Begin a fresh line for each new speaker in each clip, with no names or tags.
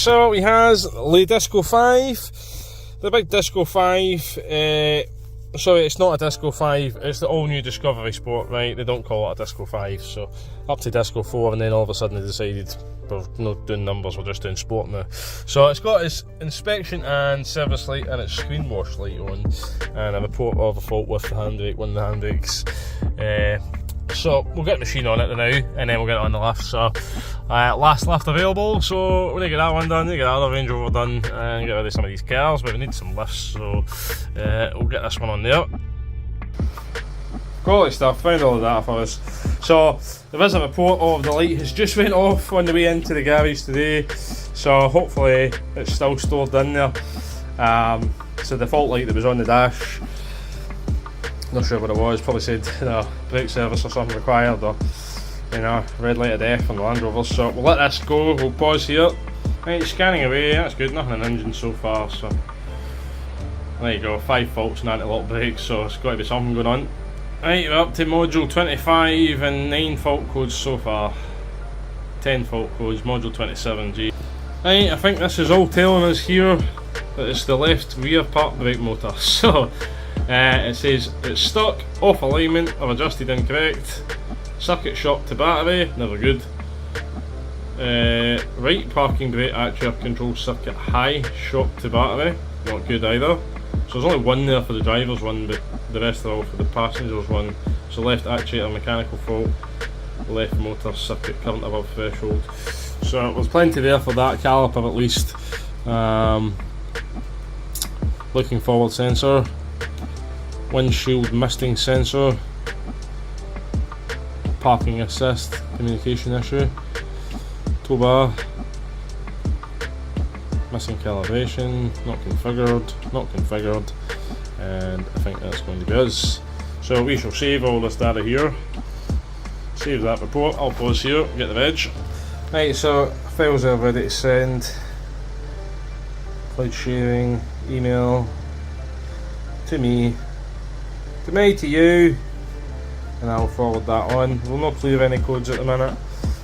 So we has the Disco 5, the big Disco 5, sorry, it's not a Disco 5, it's the all new Discovery Sport, right? They don't call it a Disco 5, so up to Disco 4, and then all of a sudden they decided we're not doing numbers, we're just doing sport now. So it's got its inspection and service light and its screen wash light on, and a report of a fault with the handbrake, one of the handbrakes. So we'll get the machine on it now, and then we'll get it on the lift. So last lift available, so we're going to get that one done, get the other Range Rover done, and get rid of some of these cars, but we need some lifts, so we'll get this one on there. Quality stuff, found all of that for us. So there is a report of the light has just went off on the way into the garage today, so hopefully it's still stored in there. So the fault light that was on the dash, not sure what it was, probably said brake service or something required, or red light of death on the Landrover. So we'll let this go, we'll pause here. Right, scanning away, that's good, nothing in the engine so far, so there you go, 5 faults and anti-lock brakes, so it's got to be something going on. Right, we're up to module 25 and 9 fault codes so far. 10 fault codes, module 27G. Right, I think this is all telling us here that it's the left rear park brake motor. So it says it's stuck, off alignment, I've adjusted incorrect, circuit shock to battery, never good. Right parking brake actuator control circuit high, shock to battery, not good either. So there's only one there for the driver's one, but the rest are all for the passenger's one. So left actuator mechanical fault, left motor circuit current above threshold. So there's plenty there for that caliper at least. Looking forward sensor, windshield misting sensor, parking assist, communication issue, tow bar, missing calibration, not configured, and I think that's going to be us. So we shall save all this data here, save that report, I'll pause here, get the reg. Right, so files are ready to send, cloud sharing, email, to me, to you, and I'll forward that on. We'll not clear any codes at the minute.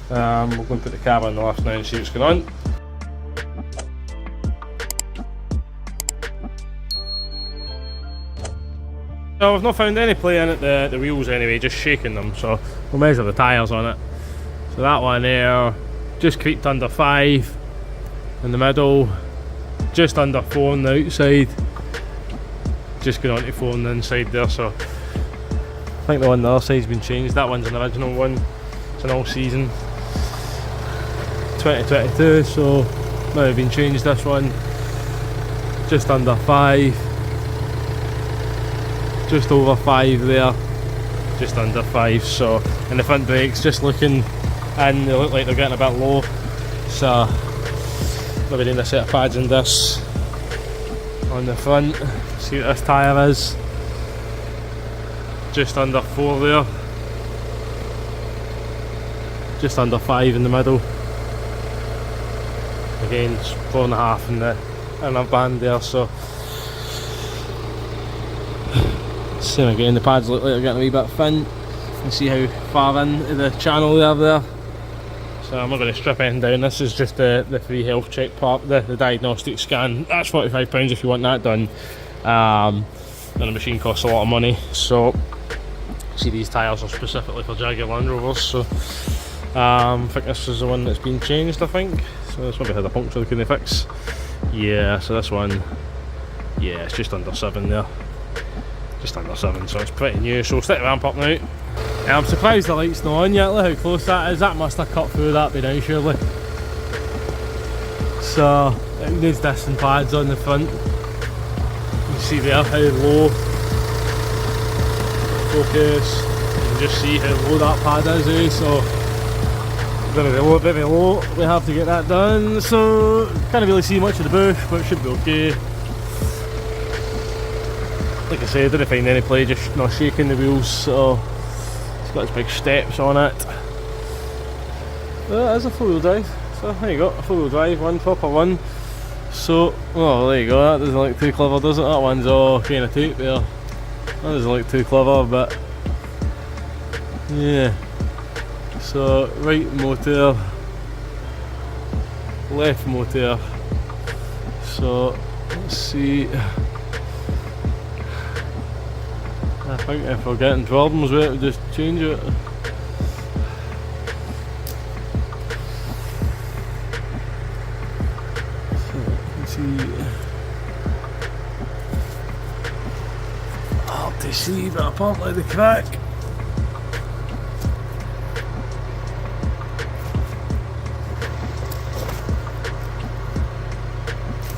We're going to put the cab on the lift now and see what's going on. So I've not found any play in at the wheels anyway, just shaking them, so we'll measure the tyres on it. So that one there, just creeped under 5 in the middle, just under 4 on the outside, just going on to 4 on the inside there. So I think the one on the other side's been changed, that one's an original one, it's an all season 2022, so now it's been changed, this one, just under 5. Just over 5 there, just under 5. So, and the front brakes just looking, and they look like they're getting a bit low, so maybe doing a set of pads in this on the front. See what this tyre is, just under 4 there, just under 5 in the middle, again it's 4.5 in the inner band there. So same again, the pads look like they're getting a wee bit thin. You can see how far into the channel they are there. So I'm not going to strip anything down, this is just the free health check part, the diagnostic scan. That's £45 if you want that done. And the machine costs a lot of money. So, see these tyres are specifically for Jaguar Land Rovers, so I think this is the one that's been changed, I think. So this maybe had a puncture they couldn't fix. Yeah, so this one, yeah, it's just under 7 there. Just under 7, so it's pretty new. So we'll stick the ramp up now. I'm surprised the light's not on yet. Look how close that is. That must have cut through that by now, surely. So it needs disc and pads on the front. You can see there how low. Focus. You can just see how low that pad is, eh? So very low, very low. We have to get that done. So can't really see much of the bush, but it should be okay. Like I said, I didn't find any play, just not shaking the wheels, so it's got its big steps on it. Well, that is a 4-wheel drive, so there you go, a 4-wheel drive, one proper one. So, oh there you go, that doesn't look too clever, does it? That one's all kind of tape there. That doesn't look too clever, but yeah. So, right motor, left motor. So let's see. I think if we're getting problems with it, we'll just change it. So let's see. Hard to see, but apparently the crack.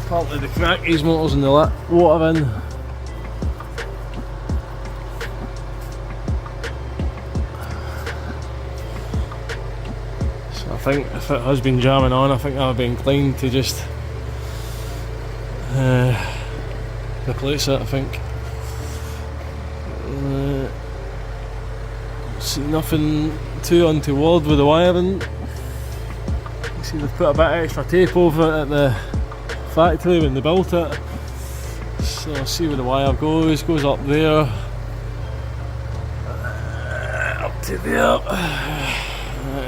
Apparently the crack these motors in the water in. So I think if it has been jamming on, I think I would be inclined to just replace it, I think. See nothing too untoward with the wiring. You see they've put a bit of extra tape over it at the factory when they built it. So see where the wire goes up there, up to there,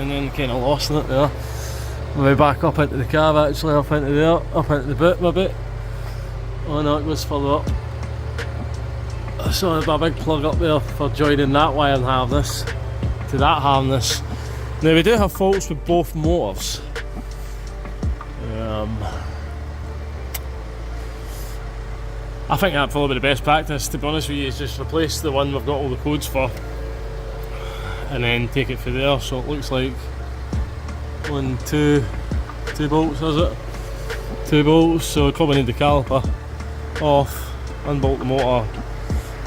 and then kind of lost in it there. We'll be back up into the cab actually, up into there, up into the boot maybe. Oh no, it goes further up. So there's a big plug up there for joining that wiring harness to that harness. Now we do have faults with both motors. I think that'd probably be the best practice, to be honest with you, is just replace the one we've got all the codes for and then take it through there. So it looks like two bolts, is it? 2 bolts, so we probably need the caliper off, unbolt the motor,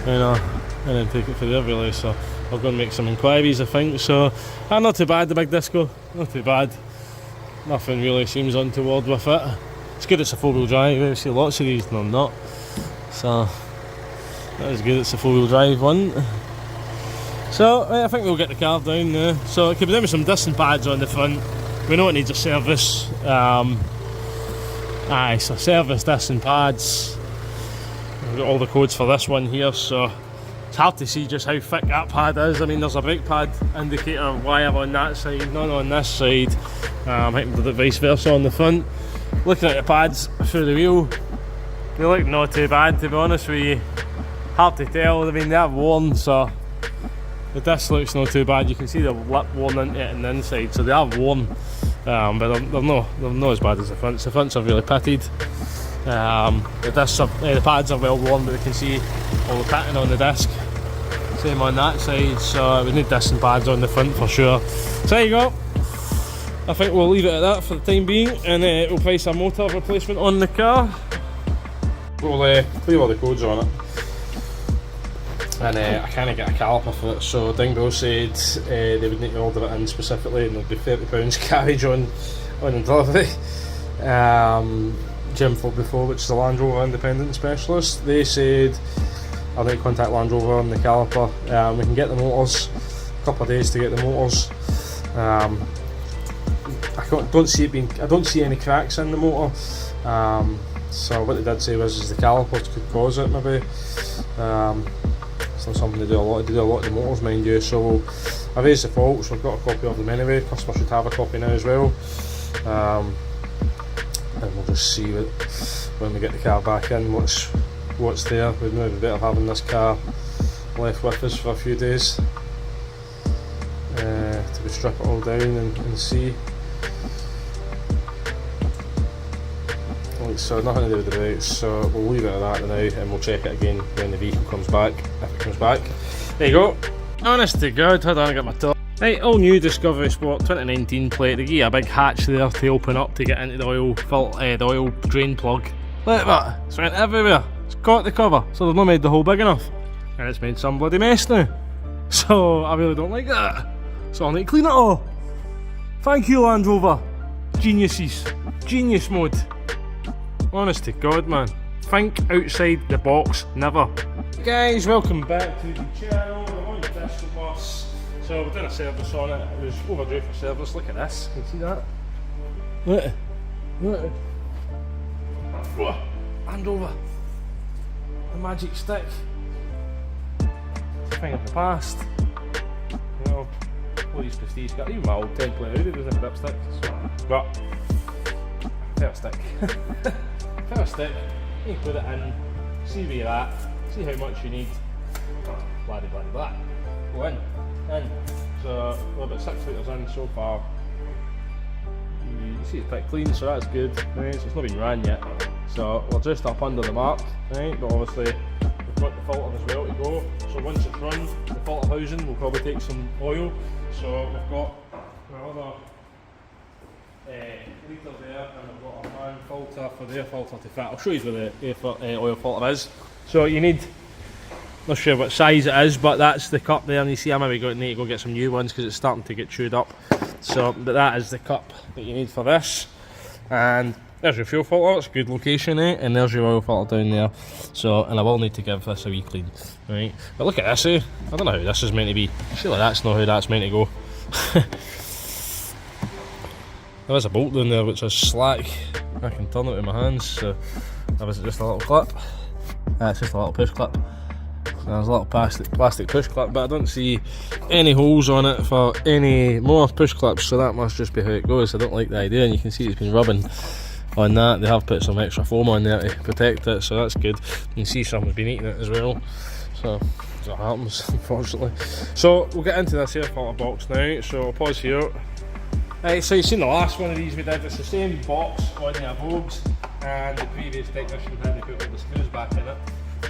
and then take it through there really. So I'm going to make some inquiries, I think. So not too bad, the big disco, not too bad. Nothing really seems untoward with it. It's good it's a 4-wheel drive. I see lots of these and I'm not. So that is good, it's a 4-wheel drive one. So I think we'll get the car down now. So it could be down with some distance pads on the front. We know it needs a service. So service, distance pads. We've got all the codes for this one here, so it's hard to see just how thick that pad is. I mean, there's a brake pad indicator wire on that side, none on this side. I think the vice versa on the front. Looking at the pads through the wheel, they look not too bad, to be honest with you. Hard to tell, I mean they have worn, so the disc looks not too bad. You can see the lip worn into it on the inside, so they have worn, but they're not as bad as the fronts. The fronts are really pitted. The pads are well worn, but you can see all the pitting on the disc. Same on that side, so we need disc and pads on the front for sure. So there you go. I think we'll leave it at that for the time being, and we'll place a motor replacement on the car. We'll leave all the codes on it, and I can't get a caliper for it, so Dingo said they would need to order it in specifically, and there'd be £30 carriage on the delivery. Jim phoned before, which is a Landrover independent specialist. They said I'll need to contact Landrover on the caliper. We can get the motors, a couple of days to get the motors. I don't see any cracks in the motor. So what they did say was the calipers could cause it maybe. It's not something they do a lot. They do a lot of the motors, mind you. So I've raised the faults. We've got a copy of them anyway. Customer should have a copy now as well. And we'll just see when we get the car back in what's there. We'd maybe better having this car left with us for a few days to strip it all down and see. So nothing to do with the brakes, so we'll leave it at that now, and we'll check it again when the vehicle comes back, if it comes back. There you go. Honest to God, hold on, I got my top. Right, all new Discovery Sport 2019 plate. They give you a big hatch there to open up to get into the oil drain plug. Look at that, it's went everywhere. It's caught the cover, so they've not made the hole big enough, and it's made some bloody mess now. So I really don't like that. So I'll need to clean it all. Thank you, Land Rover. Geniuses. Genius mode. Honest to God, man. Think outside the box, never. Guys, welcome back to the channel. We're on the disco bus. So we've done a service on it. It was overdue for service. Look at this. Can you see that? Look. Look. Whoa. Hand over. The magic stick. It's a thing of the past. You know, all these prestige cars. Even my old template Audi was in dipstick. So, but pair stick. Pair stick, you put it in, see where you're at, see how much you need, blah blah blah blah. Go in. So we're about 6 litres in so far. You see it's pretty clean, so that's good, right? So it's not been ran yet. So we're just up under the mark, right? But obviously we've got the filter as well to go. So once it's run, the filter housing will probably take some oil. So we've got another litre there, and we've got a man filter for the air filter to fit. I'll show you where the oil filter is. So you need, not sure what size it is, but that's the cup there, and you see I maybe need to go get some new ones because it's starting to get chewed up. So, but that is the cup that you need for this. And there's your fuel filter, it's a good location, eh? And there's your oil filter down there. So, and I will need to give this a wee clean, right? But look at this, eh? I don't know how this is meant to be. Surely that's not how that's meant to go. There is a bolt down there which is slack. I can turn it with my hands, so that was just a little clip. It's just a little push clip. There's a little plastic push clip, but I don't see any holes on it for any more push clips, so that must just be how it goes. I don't like the idea, and you can see it's been rubbing on that. They have put some extra foam on there to protect it, so that's good. You can see someone's been eating it as well, so that happens, unfortunately. So we'll get into this air filter box now, so I'll pause here. Right, so you've seen the last one of these we did. It's the same box on the Avogues, and the previous technician had to put all the screws back in it.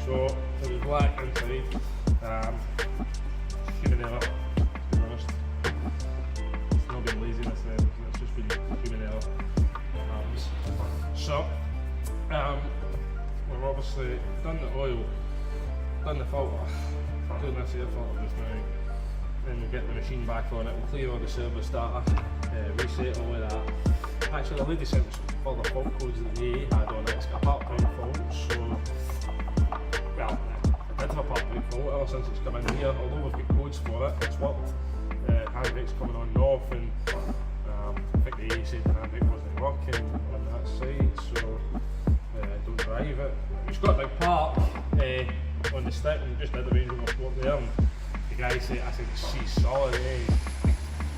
So it was black inside. Human error, to be honest. It's not been laziness then, it's just been human error. So we've obviously done the oil, done the filter, doing this air filter just now. Then we'll get the machine back on it, we'll clear all the service data, reset all of that. Actually, the lady sent all the fault codes that they had on it. It's got a part-time fault, so well, I did have a part-time fault ever since it's come in here. Although we've got codes for it, it's worked. Handbrake's coming on and off, and I think the A said the handbrake wasn't working on that side, so don't drive it. It's got a big part on the stick, and just did the Range Rover Sport there. And the guy said, I said, she's solid, eh?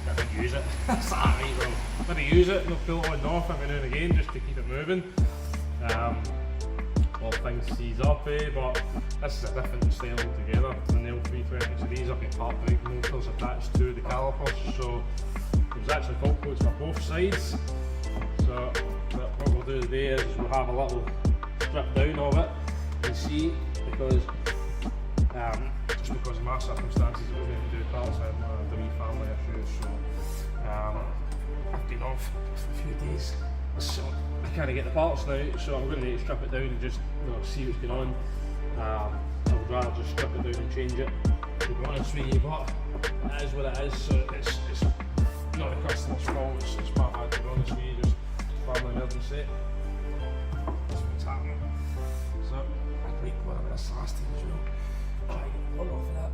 I didn't use it. That's that, right? Well, maybe use it, and pull it on and off every now and again just to keep it moving. While things seize up, but this is a different style altogether than the L320. So these have got part brake motors attached to the calipers, so there's actually fault codes for both sides. So what we'll do today is we'll have a little strip down of it and see, because just because of my circumstances it was going to do parts, I had the wee family issues, so I've been off for a few days, so I can't get the parts now, so I'm going to strip it down and just see what's going on. I would rather just strip it down and change it, to be honest with you, but it is what it is, so it's not the customer's fault, it's my bad, to be honest with you, just family emergency. That's what's happening. So I'd like one of this last thing as well. Try and get the plug off of that.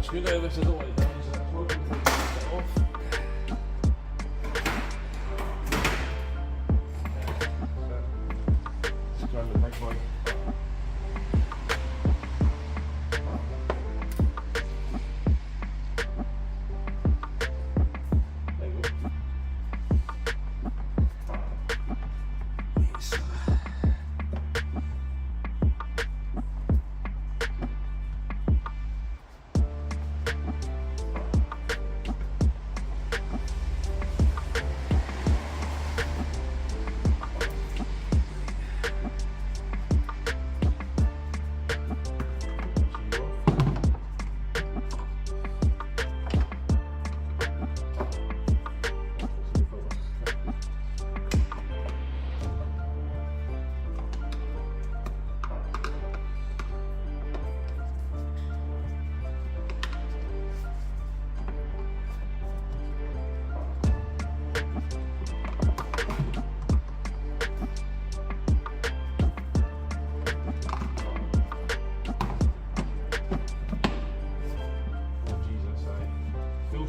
screwdriver, so I don't like damage that plug until you take it off. Just grab the big one.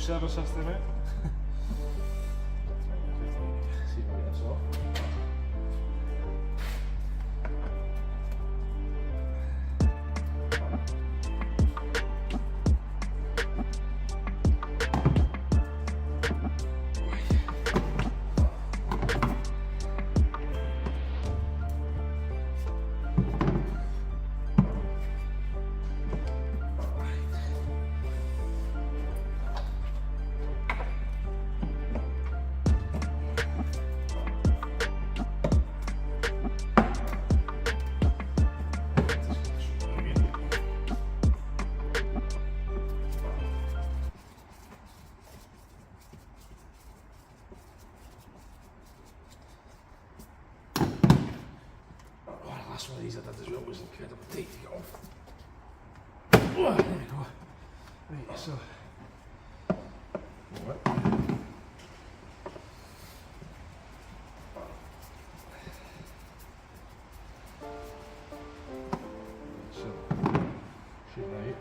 Service system, mate. See if I get this off. One of these I did as well was incredible tight to get off. Oh, there we go. Right, so. Should right.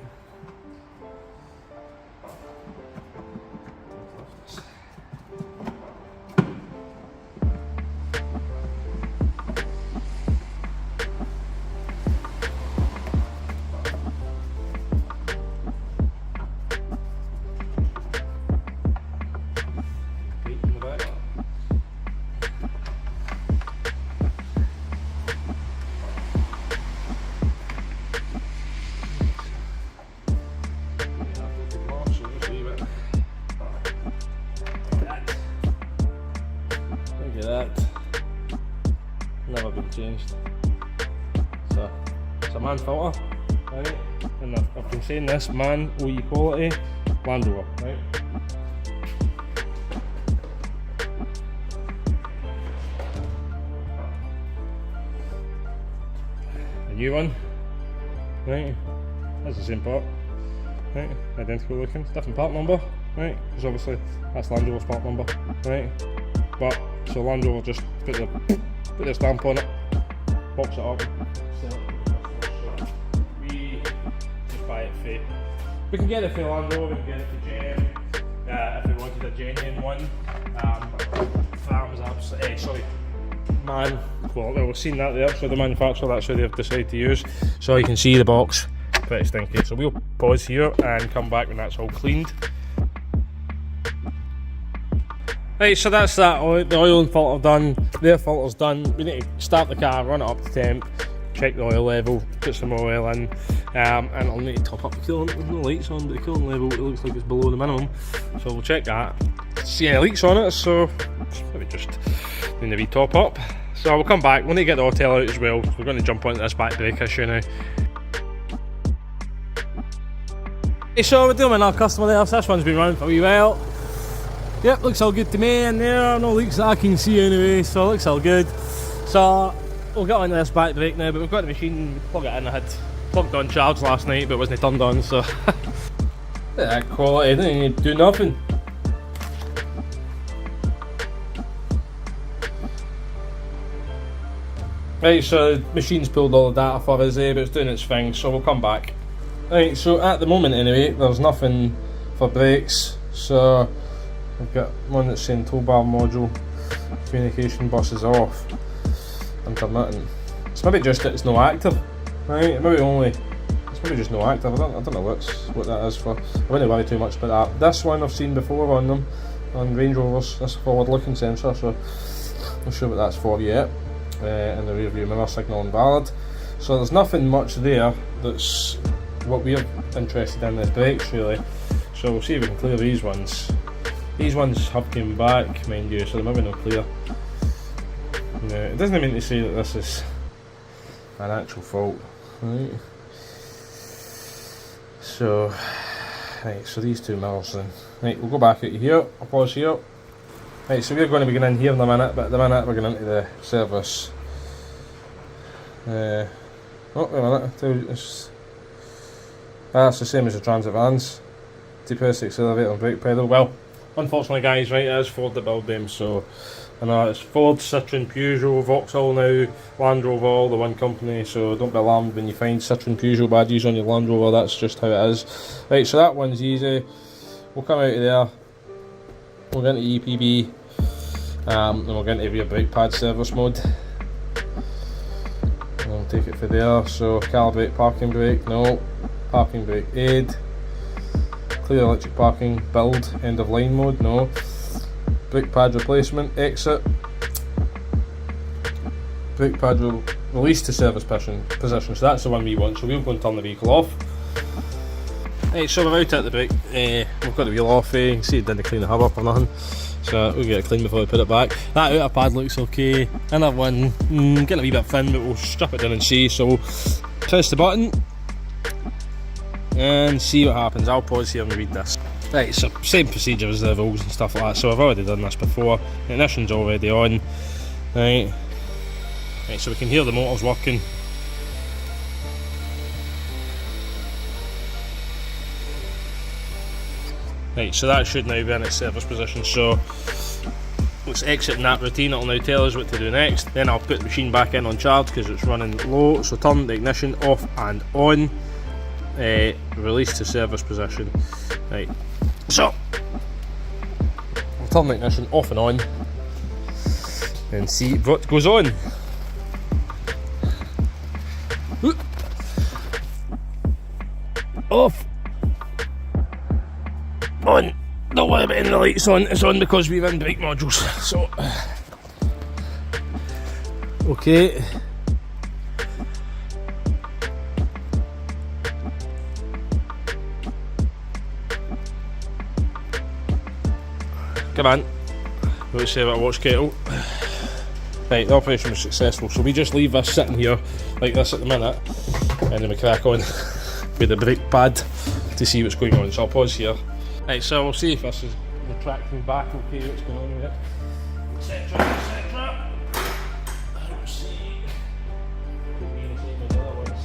That never been changed. So it's a man filter, right? And I've been saying this, man, OE quality, Landrover, right? A new one, right? That's the same part, right? Identical looking, different part number, right? Because obviously that's Landrover's part number, right? But so Landrover just put their stamp on it, box it up, sell it. We just buy it for. We can get it for Landrover, we can get it for GM. If we wanted a genuine one, that was absolutely man quality. We've seen that there. So the manufacturer, that's who they've decided to use. So you can see the box, pretty stinky. So we'll pause here and come back when that's all cleaned. Right, so that's that. The oil and filter done, their filter's done. We need to start the car, run it up to temp, check the oil level, put some more oil in, and I'll need to top up the coolant. There's no lights on, but the coolant level, it looks like it's below the minimum. So we'll check that, see any leaks on it, so maybe just need a wee top up. So we'll come back, we'll need to get the autel out as well. We're going to jump onto this back brake issue now. Hey, so we're doing another customer there, so this one's been running for a wee while. Yep, looks all good to me in there, no leaks that I can see anyway, so it looks all good. So we'll get onto this back brake now, but we've got the machine, we plug it in. I had plugged on charge last night, but it wasn't turned on, so that quality, didn't need to do nothing. Right, so the machine's pulled all the data for us there, but it's doing its thing, so we'll come back Right, so at the moment anyway, there's nothing for brakes, so I've got one that's saying tow bar module, communication bus is off, intermittent. It's maybe just that it's no active, right? It's maybe just no active. I don't know what that is for. I wouldn't worry too much about that. This one I've seen before on them, on Range Rovers. This forward-looking sensor, so I'm not sure what that's for yet. And the rear view mirror signal invalid. So there's nothing much there that's what we're interested in is brakes really. So we'll see if we can clear these ones. These ones have come back, mind you, so they're maybe not clear. No, it doesn't mean to say that this is an actual fault. Right. So these two mirrors then. Right, we'll go back out here, I'll pause here. Right, so we're going to be going in here in a minute, but at the minute we're going into the service. Oh, wait a minute, that's the same as the Transit vans. Depress the accelerator and brake pedal. Well, unfortunately guys, right, it is Ford that build them, so I know it's Ford, Citroen, Peugeot, Vauxhall now, Landrover, all the one company, so don't be alarmed when you find Citroen, Peugeot badges on your Land Rover, that's just how it is. Right, so that one's easy. We'll come out of there, we'll get into EPB, and we'll get into rear brake pad service mode. And we'll take it for there, so calibrate parking brake, no. Parking brake aid. Clear electric parking, build, end of line mode, no. Brake pad replacement, exit. Brake pad will release to service position, so that's the one we want, so we'll go and turn the vehicle off. Right, so we're out at the brake, we've got the wheel off, you can see it didn't clean the hub up or nothing, so we'll get it clean before we put it back. That outer pad looks okay, and that one, getting a wee bit thin, but we'll strip it down and see, so we'll press the button and see what happens. I'll pause here and read this. Right, so same procedure as the Vogues and stuff like that, so I've already done this before. The ignition's already on. Right, so we can hear the motors working. Right, so that should now be in its service position, so let's exit in that routine. It'll now tell us what to do next. Then I'll put the machine back in on charge because it's running low, so turn the ignition off and on. Release to service position. Right, so we'll turn the ignition off and on and see what goes on. Off, on. Don't worry about any of the lights on, it's on because we're in brake modules. So okay. Come on, let's see about watch kettle. Right, the operation was successful, so we just leave this sitting here like this at the minute, and then we crack on with the brake pad to see what's going on. So I'll pause here. Right, so we'll see if this is retracting back okay, what's going on with it. Etc, etc. Let's see. Could be the same as the other ones.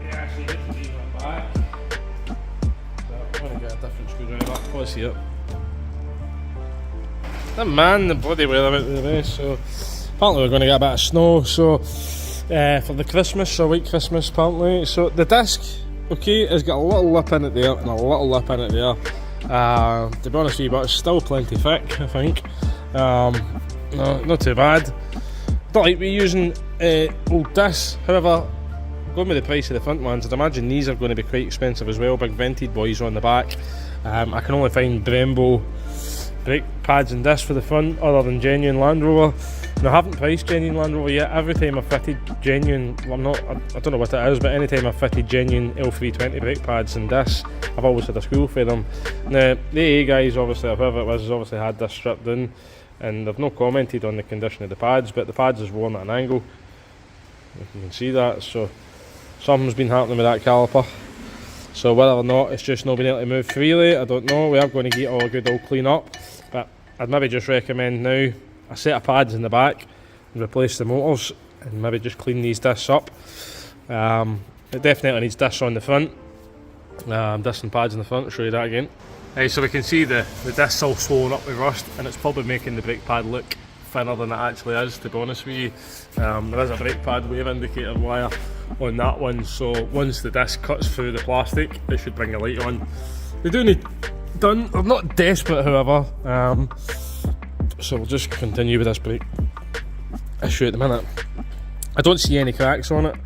Yeah, actually, just leave it back. I'm going to get a different screwdriver. Pause here. The man, the bloody weather out there, so apparently we're going to get a bit of snow, so for the Christmas, so white Christmas apparently. So the disc, okay, has got a little lip in it there and a little lip in it there. To be honest with you, but it's still plenty thick, I think. No, not too bad. Don't like reusing old discs, however, going with the price of the front ones, I'd imagine these are going to be quite expensive as well. Big vented boys on the back. I can only find Brembo brake pads and discs for the front other than genuine Land Rover. Now, I haven't priced genuine Land Rover yet. Every time I've fitted genuine, well, I don't know what it is, but any time I've fitted genuine L320 brake pads and discs, I've always had a school for them. Now, the AA guys, obviously, or whoever it was, has obviously had this stripped in, and they've not commented on the condition of the pads, but the pads is worn at an angle. You can see that, so something's been happening with that caliper. So whether or not it's just not been able to move freely, I don't know. We are going to get all a good old clean up, but I'd maybe just recommend now a set of pads in the back and replace the motors and maybe just clean these discs up. It definitely needs discs on the front, discs and pads in the front. I'll show you that again. So we can see the discs all swollen up with rust, and it's probably making the brake pad look thinner than it actually is, to be honest with you. There is a brake pad wave indicator wire on that one, so once the disc cuts through the plastic, it should bring the light on. They do need done. I'm not desperate, however, so we'll just continue with this brake issue at the minute. I don't see any cracks on it,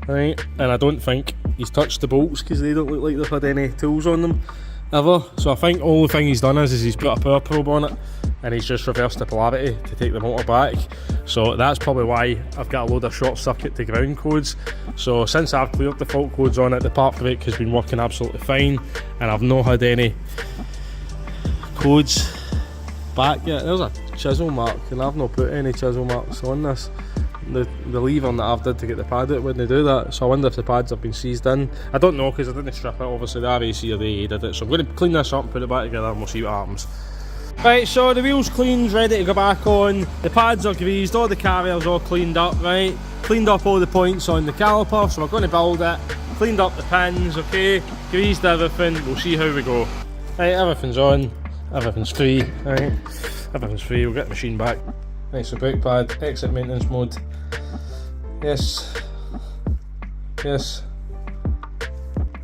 right, and I don't think he's touched the bolts because they don't look like they've had any tools on them ever. So I think all the thing he's done is he's put a power probe on it and he's just reversed the polarity to take the motor back. So that's probably why I've got a load of short circuit to ground codes. So since I've cleared the fault codes on it, the part brake has been working absolutely fine, and I've not had any codes back yet. There's a chisel mark, and I've not put any chisel marks on this. The lever that I've did to get the pad out wouldn't do that, so I wonder if the pads have been seized in. I don't know, because I didn't strip it, obviously the RAC or the AA did it, so I'm going to clean this up and put it back together and we'll see what happens. Right, so the wheel's cleaned, ready to go back on, the pads are greased, all the carriers all cleaned up, right, cleaned up all the points on the caliper, so we're going to build it, cleaned up the pins, okay, greased everything, we'll see how we go. Right, everything's on, everything's free, right, everything's free, we'll get the machine back. Right, so brake pad, exit maintenance mode. Yes. Yes.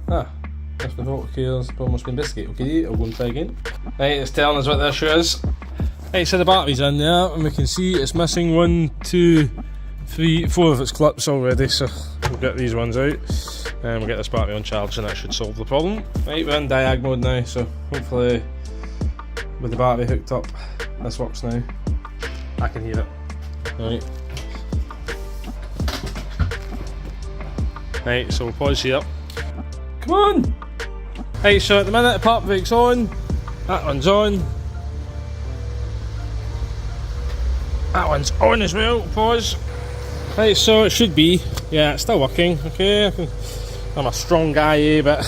Ah, that's the fault. Okay, there's almost been biscuit. Okay, I'll go and try again. Right, it's telling us what the issue is. Right, so the battery's in there, and we can see it's missing 1, 2, 3, 4 of its clips already, so we'll get these ones out, and we'll get this battery on charge, and that should solve the problem. Right, we're in diag mode now, so hopefully with the battery hooked up, this works now. I can hear it. Right. Right, so we'll pause here. Come on! Right, so at the minute the park brake's on, that one's on, that one's on as well, pause. Right, so it should be, yeah, it's still working, okay, I'm a strong guy, eh, but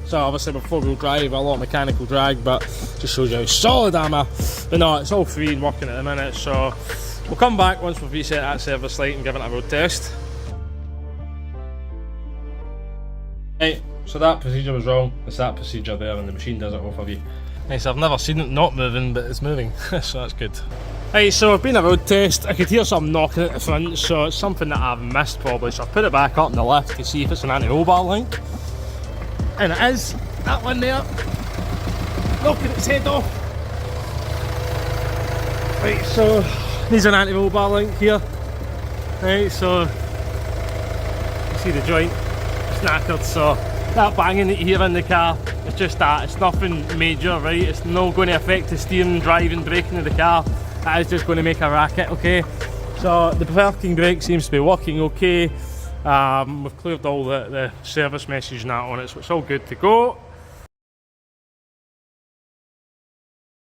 so obviously with 4-wheel drive, a lot of mechanical drag, but just shows you how solid I am. But no, it's all free and working at the minute, so we'll come back once we've reset that service light and given it a road test. Right, so that procedure was wrong, it's that procedure there, and the machine does it all for you. Nice, I've never seen it not moving, but it's moving, so that's good. Right, so I've been a road test, I could hear something knocking at the front, so it's something that I've missed probably, so I've put it back up in the lift to see if it's an anti-roll bar link. And it is, that one there, knocking its head off. Right, so needs an anti-roll bar link here. Right, so you see the joint, it's knackered, so that banging that you hear in the car, it's just that, it's nothing major, right? It's not going to affect the steering, driving, braking of the car. That is just going to make a racket, okay? So the parking brake seems to be working okay. We've cleared all the service message and that on it, so it's all good to go.